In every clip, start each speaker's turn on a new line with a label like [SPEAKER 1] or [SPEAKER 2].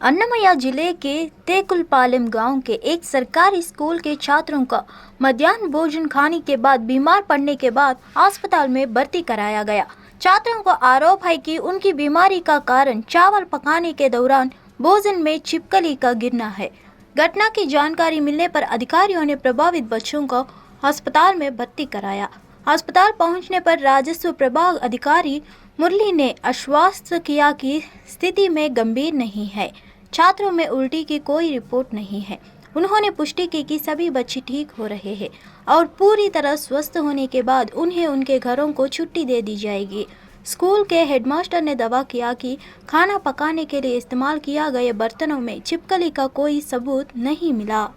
[SPEAKER 1] अन्नमया जिले के तेकुलपालेम गांव के एक सरकारी स्कूल के छात्रों का मध्याह्न भोजन खाने के बाद बीमार पड़ने के बाद अस्पताल में भर्ती कराया गया। छात्रों को आरोप है कि उनकी बीमारी का कारण चावल पकाने के दौरान भोजन में छिपकली का गिरना है। घटना की जानकारी मिलने पर अधिकारियों ने प्रभावित बच्चों को अस्पताल में भर्ती कराया। अस्पताल पहुंचने पर राजस्व प्रभाग अधिकारी मुरली ने आश्वस्त किया कि स्थिति में गंभीर नहीं है। छात्रों में उल्टी की कोई रिपोर्ट नहीं है। उन्होंने पुष्टि की कि सभी बच्चे ठीक हो रहे हैं और पूरी तरह स्वस्थ होने के बाद उन्हें उनके घरों को छुट्टी दे दी जाएगी। स्कूल के हेडमास्टर ने दावा किया कि खाना पकाने के लिए इस्तेमाल किया गए बर्तनों में छिपकली का कोई सबूत नहीं मिला।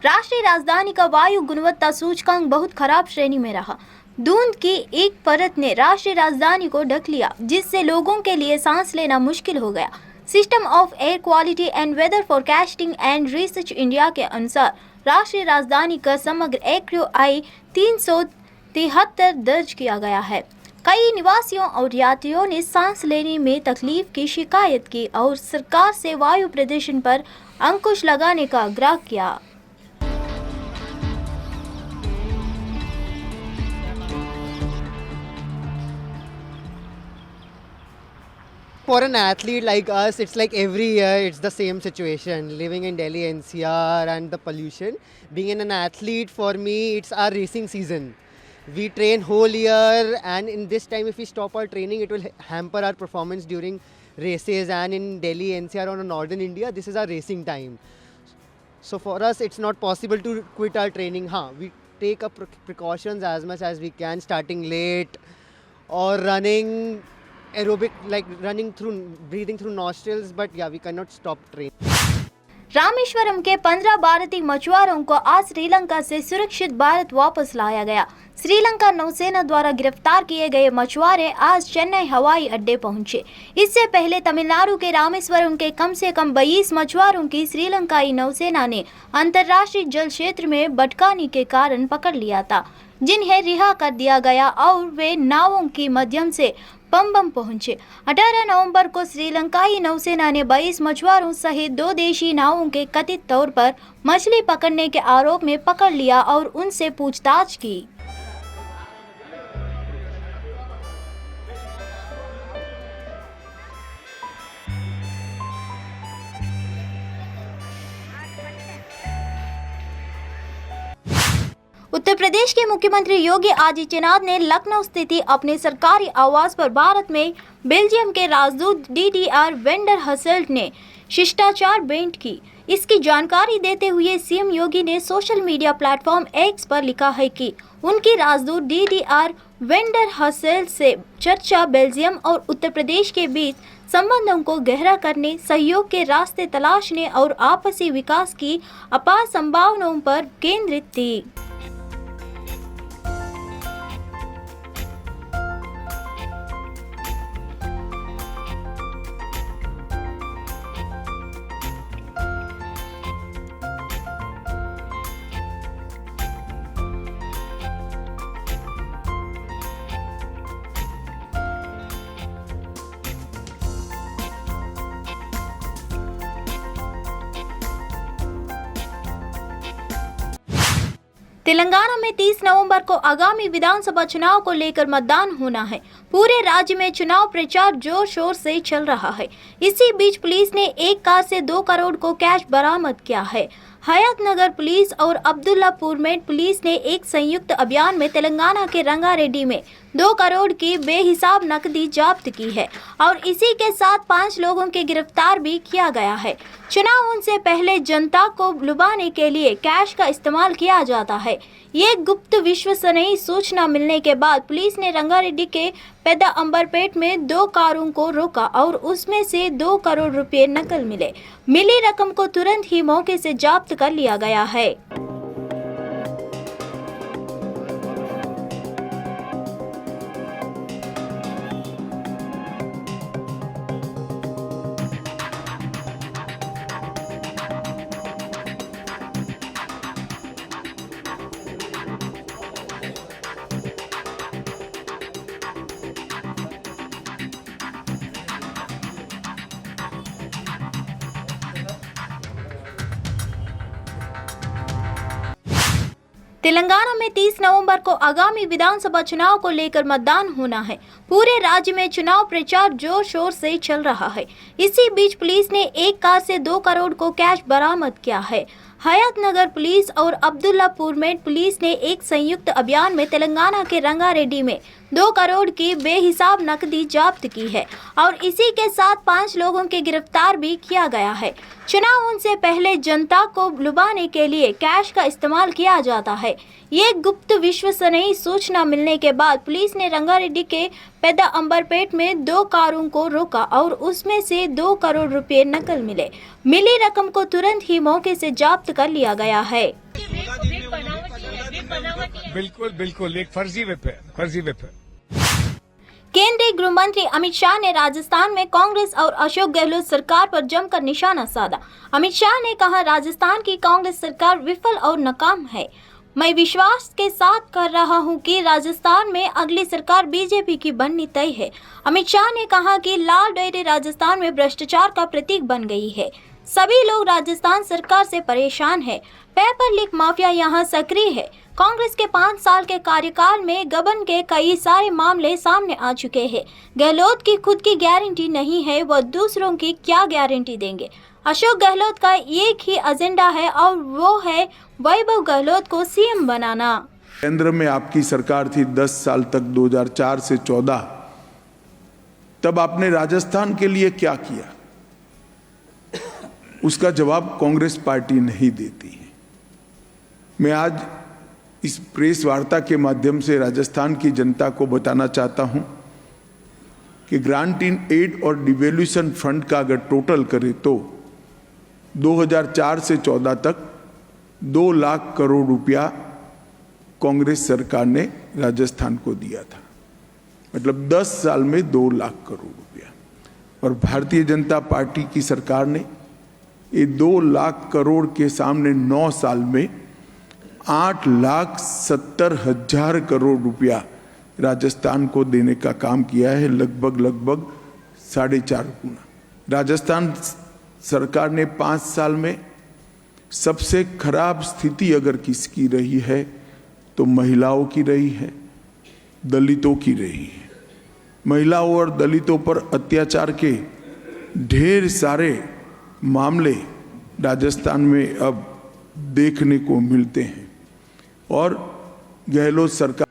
[SPEAKER 1] राष्ट्रीय राजधानी का वायु गुणवत्ता सूचकांक बहुत खराब श्रेणी में रहा। धुंध की एक परत ने राष्ट्रीय राजधानी को ढक लिया, जिससे लोगों के लिए सांस लेना मुश्किल हो गया। System of air quality and weather forecasting and research India के अनुसार राष्ट्रीय राजधानी का समग्र AQI 373 दर्ज किया गया है। कई निवासियों और यात्रियों ने सांस लेने में तकलीफ की शिकायत की और सरकार से वायु प्रदूषण पर अंकुश लगाने का आग्रह किया।
[SPEAKER 2] For an athlete like us, it's like every year it's the same situation, living in Delhi NCR and the pollution. Being an athlete, for me, it's our racing season. We train whole year, and in this time if we stop our training, it will hamper our performance during races. And in Delhi NCR or northern India, this is our racing time. So for us, it's not possible to quit our training. We take up precautions as much as we can, starting late or running aerobic, like running through, breathing through nostrils, but yeah, we cannot stop training.
[SPEAKER 1] Rameswaram के 15 भारतीय मछुआरों को आज श्रीलंका से सुरक्षित भारत वापस लाया गया। श्रीलंका नौसेना द्वारा गिरफ्तार किए गए मछुआरे आज चेन्नई हवाई अड्डे पहुंचे। इससे पहले तमिलनाडु के रामेश्वरम के कम से कम 22 मछुआरों की श्रीलंकाई नौसेना ने अंतर्राष्ट्रीय जल क्षेत्र में भटकाने के कारण पकड़ लिया था, जिन्हें रिहा कर दिया गया और वे नावों के माध्यम से पम्बम पहुंचे। 18 नवंबर को श्रीलंकाई नौसेना ने 22 मछुआरों सहित 2 देशी नावों के कथित तौर पर मछली पकड़ने के आरोप में पकड़ लिया और उनसे पूछताछ की। उत्तर प्रदेश के मुख्यमंत्री योगी आदित्यनाथ ने लखनऊ स्थित अपने सरकारी आवास पर भारत में बेल्जियम के राजदूत DDR वेंडर हसेल्ट ने शिष्टाचार भेंट की। इसकी जानकारी देते हुए सीएम योगी ने सोशल मीडिया प्लेटफॉर्म X पर लिखा है कि उनकी राजदूत DDR वेंडर हसेल्ट से चर्चा बेल्जियम और उत्तर प्रदेश के बीच संबंधों को गहरा करने, सहयोग के रास्ते तलाशने और आपसी विकास की अपार संभावनाओं पर केंद्रित थी। तेलंगाना में 30 नवंबर को आगामी विधानसभा चुनाव को लेकर मतदान होना है। पूरे राज्य में चुनाव प्रचार जोर शोर से चल रहा है। इसी बीच पुलिस ने एक कार से 2 करोड़ को कैश बरामद किया है। हयातनगर पुलिस और अब्दुल्लापुर में पुलिस ने एक संयुक्त अभियान में तेलंगाना के रंगारेड्डी में 2 करोड़ की बेहिसाब नकदी जब्त की है और इसी के साथ 5 लोगों के गिरफ्तार भी किया गया है। चुनाव से पहले जनता को लुभाने के लिए कैश का इस्तेमाल किया जाता है। ये गुप्त विश्वसनीय सूचना मिलने के बाद पुलिस ने रंगारेड्डी के पेदा अंबरपेट में 2 कारों को रोका और उसमें से 2 करोड़ रुपए नकल मिले। मिली रकम को तुरंत ही मौके से जब्त कर लिया गया है। तेलंगाना में 30 नवंबर को आगामी विधानसभा चुनाव को लेकर मतदान होना है। पूरे राज्य में चुनाव प्रचार जोर शोर से चल रहा है। इसी बीच पुलिस ने एक कार से 2 करोड़ को कैश बरामद किया है। हयातनगर पुलिस और अब्दुल्लापुर में पुलिस ने एक संयुक्त अभियान में तेलंगाना के रंगारेड्डी में 2 करोड़ की बेहिसाब नकदी जब्त की है और इसी के साथ 5 लोगों के गिरफ्तार भी किया गया है। चुनाव से पहले जनता को लुभाने के लिए कैश का इस्तेमाल किया जाता है। ये गुप्त विश्वसनीय सूचना मिलने के बाद पुलिस ने रंगारेड्डी के पेद्दा अंबरपेट में 2 कारों को रोका और उसमें से 2 करोड़ रुपए नकल मिले। मिली रकम को तुरंत ही मौके से जब्त कर लिया गया है।
[SPEAKER 3] बिल्कुल एक फर्जी विप है।
[SPEAKER 1] केंद्रीय गृह मंत्री अमित शाह ने राजस्थान में कांग्रेस और अशोक गहलोत सरकार पर जमकर निशाना साधा। अमित शाह ने कहा, राजस्थान की कांग्रेस सरकार विफल और नाकाम है। मैं विश्वास के साथ कर रहा हूं कि राजस्थान में अगली सरकार बीजेपी की बननी तय है। अमित शाह ने कहा कि लाल डेयरी राजस्थान में भ्रष्टाचार का प्रतीक बन गई है। सभी लोग राजस्थान सरकार से परेशान है। पेपर लीक माफिया यहां सक्रिय है। कांग्रेस के 5 साल के कार्यकाल में गबन के कई सारे मामले सामने आ चुके हैं। गहलोत की खुद की गारंटी नहीं है, वह दूसरों की क्या गारंटी देंगे। अशोक गहलोत का एक ही एजेंडा है और वो है वैभव गहलोत को सीएम बनाना।
[SPEAKER 4] केंद्र में आपकी सरकार थी 10 साल तक, 2004 से 14। तब आपने राजस्थान के लिए क्या किया, उसका जवाब कांग्रेस पार्टी नहीं देती है। मैं आज इस प्रेस वार्ता के माध्यम से राजस्थान की जनता को बताना चाहता हूं कि ग्रांट इन एड और डिवैल्यूएशन फंड का अगर टोटल करें तो 2004 से 14 तक 2 लाख करोड़ रुपया कांग्रेस सरकार ने राजस्थान को दिया था। मतलब 10 साल में 2 लाख करोड़ रुपया। और भारतीय जनता पार्टी की सरकार ने ये 2 लाख करोड़ के सामने 9 साल में 8,70,000 करोड़ रुपया राजस्थान को देने का काम किया है, लगभग 4.5 गुना। राजस्थान सरकार ने 5 साल में सबसे खराब स्थिति अगर किसकी रही है तो महिलाओं की रही है, दलितों की रही है। महिलाओं और दलितों पर अत्याचार के ढेर सारे मामले राजस्थान में अब देखने को मिलते हैं और गहलोत सरकार।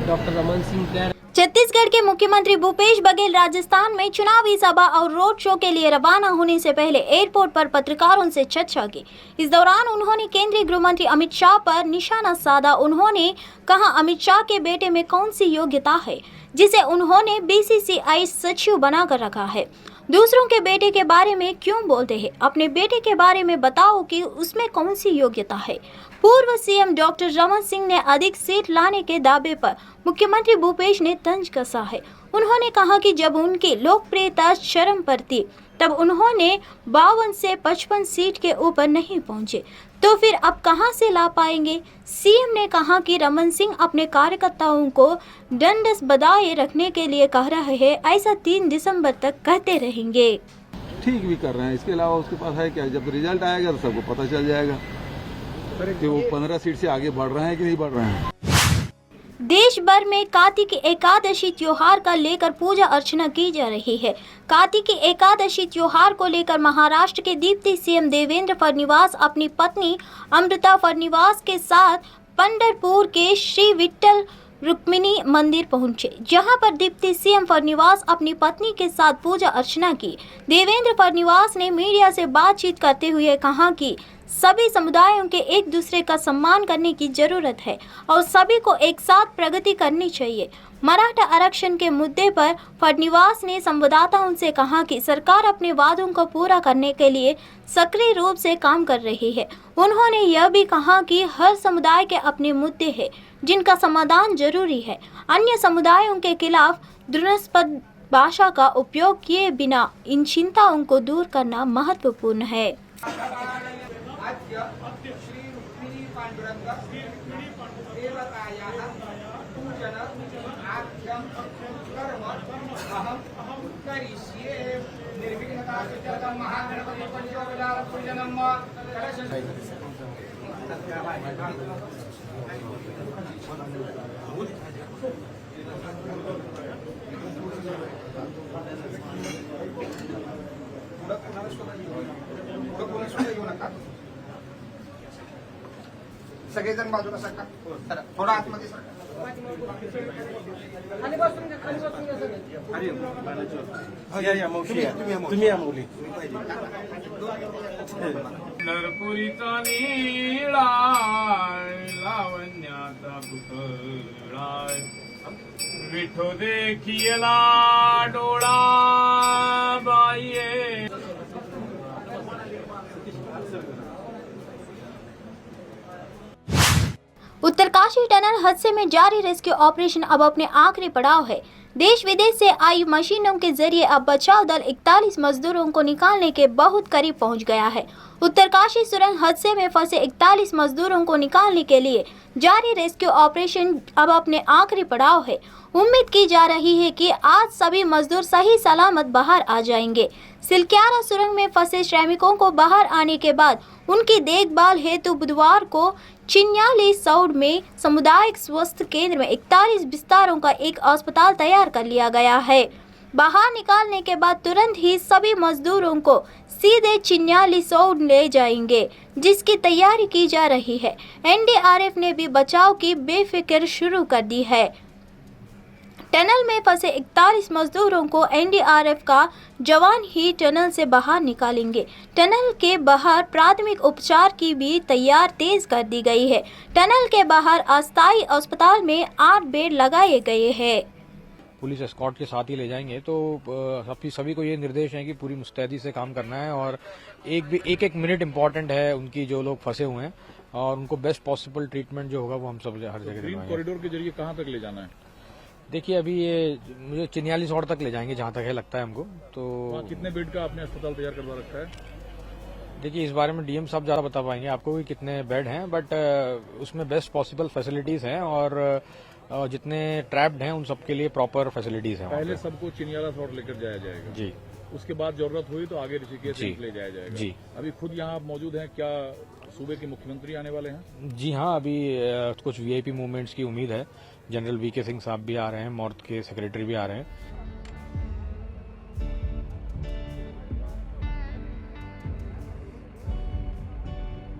[SPEAKER 5] डॉक्टर रमन सिंह
[SPEAKER 1] छत्तीसगढ़ के मुख्यमंत्री भूपेश बघेल राजस्थान में चुनावी सभा और रोड शो के लिए रवाना होने से पहले एयरपोर्ट पर पत्रकारों से चर्चा की। इस दौरान उन्होंने केंद्रीय गृह मंत्री अमित शाह पर निशाना साधा। उन्होंने कहा, अमित शाह के बेटे में कौन सी योग्यता है जिसे उन्होंने बीसीसीआई सचिव बनाकर रखा है। दूसरों के बेटे के बारे में क्यों बोलते हैं, अपने बेटे के बारे में बताओ कि उसमें कौन सी योग्यता है। पूर्व सीएम डॉक्टर रमन सिंह ने अधिक सीट लाने के दावे पर मुख्यमंत्री भूपेश ने तंज कसा है। उन्होंने कहा कि जब उनकी लोकप्रियता चरम पर थी तब उन्होंने 52 से 55 सीट के ऊपर नहीं पहुंचे, तो फिर अब कहां से ला पाएंगे। सीएम ने कहा कि रमन सिंह अपने कार्यकर्ताओं को ढंढस बधाए रखने के लिए कह रहे हैं, ऐसा 3 दिसंबर तक कहते रहेंगे।
[SPEAKER 6] ठीक भी कर रहे हैं, इसके अलावा उसके पास है क्या। जब रिजल्ट आएगा तो सबको पता चल जाएगा कि वो 15 सीट से आगे बढ़ रहे हैं कि नहीं बढ़ रहे हैं।
[SPEAKER 1] देश भर में कार्तिक एकादशी त्योहार का लेकर पूजा अर्चना की जा रही है। कार्तिक एकादशी त्योहार को लेकर महाराष्ट्र के डिप्टी सीएम देवेंद्र फडणवीस अपनी पत्नी अमृता फडणवीस के साथ पंढरपुर के श्री विठ्ठल रुक्मिणी मंदिर पहुंचे, जहां पर डिप्टी सीएम फडणवीस अपनी पत्नी के साथ पूजा अर्चना की। देवेंद्र फडणवीस ने मीडिया से बातचीत करते हुए कहा कि सभी समुदायों के एक दूसरे का सम्मान करने की जरूरत है और सभी को एक साथ प्रगति करनी चाहिए। मराठा आरक्षण के मुद्दे पर फडणवीस ने संवाददाताओं से कहा कि सरकार अपने वादों को पूरा करने के लिए सक्रिय रूप से काम कर रही है। उन्होंने यह भी कहा कि हर समुदाय के अपने मुद्दे हैं जिनका समाधान जरूरी है। अन्य समुदायों के खिलाफ घृणास्पद भाषा का उपयोग किए बिना इन चिंताओं को दूर करना महत्वपूर्ण है।
[SPEAKER 7] श्री रुक्मिणी पांडुरंग देवतायाः पूजन आद्यं कर्म अहं करिष्ये। निर्विघ्नता सिद्ध्यर्थं महागणपति पंचोपचार पूजनम्। सगळेजण बाजूला सरका. चला, थोडा आतमध्ये सरका.
[SPEAKER 5] खाली बसून घ्या, खाली बसून घ्या सगळे.
[SPEAKER 3] नरपुरीचा नीळा लावण्याचा पुतळा विठो देखियला डोळा बाये.
[SPEAKER 1] उत्तरकाशी टनल हादसे में जारी रेस्क्यू ऑपरेशन अब अपने आखिरी पड़ाव है। देश विदेश से आई मशीनों के जरिए अब बचाव दल 41 मजदूरों को निकालने के बहुत करीब पहुंच गया है। उत्तरकाशी सुरंग हादसे में फंसे 41 मजदूरों को निकालने के लिए जारी रेस्क्यू ऑपरेशन अब अपने आखिरी पड़ाव है। उम्मीद की जा रही है कि आज सभी मजदूर सही सलामत बाहर आ जाएंगे। सिलक्यारा सुरंग में फंसे श्रमिकों को बाहर आने के बाद उनकी देखभाल हेतु बुधवार को चिन्याली सौड़ में सामुदायिक स्वास्थ्य केंद्र में 41 बिस्तरों का एक अस्पताल तैयार कर लिया गया है। बाहर निकालने के बाद तुरंत ही सभी मजदूरों को सीधे चिन्याली सौड़ ले जाएंगे, जिसकी तैयारी की जा रही है। एनडीआरएफ ने भी बचाव की बेफिक्र शुरू कर दी है। टनल में फंसे 41 मजदूरों को एनडीआरएफ का जवान ही टनल से बाहर निकालेंगे। टनल के बाहर प्राथमिक उपचार की भी तैयार तेज कर दी गई है। टनल के बाहर अस्थायी अस्पताल में 8 बेड लगाए गए हैं।
[SPEAKER 8] पुलिस एस्कॉर्ट के साथ ही ले जाएंगे, तो सभी को ये निर्देश है कि पूरी मुस्तैदी से काम करना है और एक मिनट इम्पोर्टेंट है उनकी, जो लोग फंसे हुए हैं, और उनको बेस्ट पॉसिबल ट्रीटमेंट जो होगा वो हम सब हर जगह
[SPEAKER 6] ग्रीन कॉरिडोर के जरिए कहाँ तक ले जाना है?
[SPEAKER 8] देखिए अभी ये मुझे चिन्याली सौड़ तक ले जाएंगे जहाँ तक है लगता है हमको। तो
[SPEAKER 6] कितने बेड का आपने अस्पताल तैयार करवा रखा है?
[SPEAKER 8] देखिए इस बारे में डीएम साहब ज़्यादा बता पाएंगे आपको कि कितने बेड हैं, बट उसमें बेस्ट पॉसिबल फैसिलिटीज़ हैं और जितने ट्रैप्ड हैं उन सबके लिए प्रॉपर फैसिलिटीज़ हैं।
[SPEAKER 6] पहले सबको चिन्याला सौड़ लेकर जाया जाएगा
[SPEAKER 8] जी,
[SPEAKER 6] उसके बाद जरूरत हुई तो आगे ऋषिकेश ले जाया जाएगा
[SPEAKER 8] जी।
[SPEAKER 6] अभी खुद यहाँ आप मौजूद हैं, क्या सूबे के मुख्यमंत्री आने वाले हैं?
[SPEAKER 8] जी हाँ, अभी कुछ वीआईपी मूवमेंट्स की उम्मीद है। जनरल वीके सिंह साहब भी आ रहे हैं, मॉर्थ के सेक्रेटरी भी आ रहे हैं।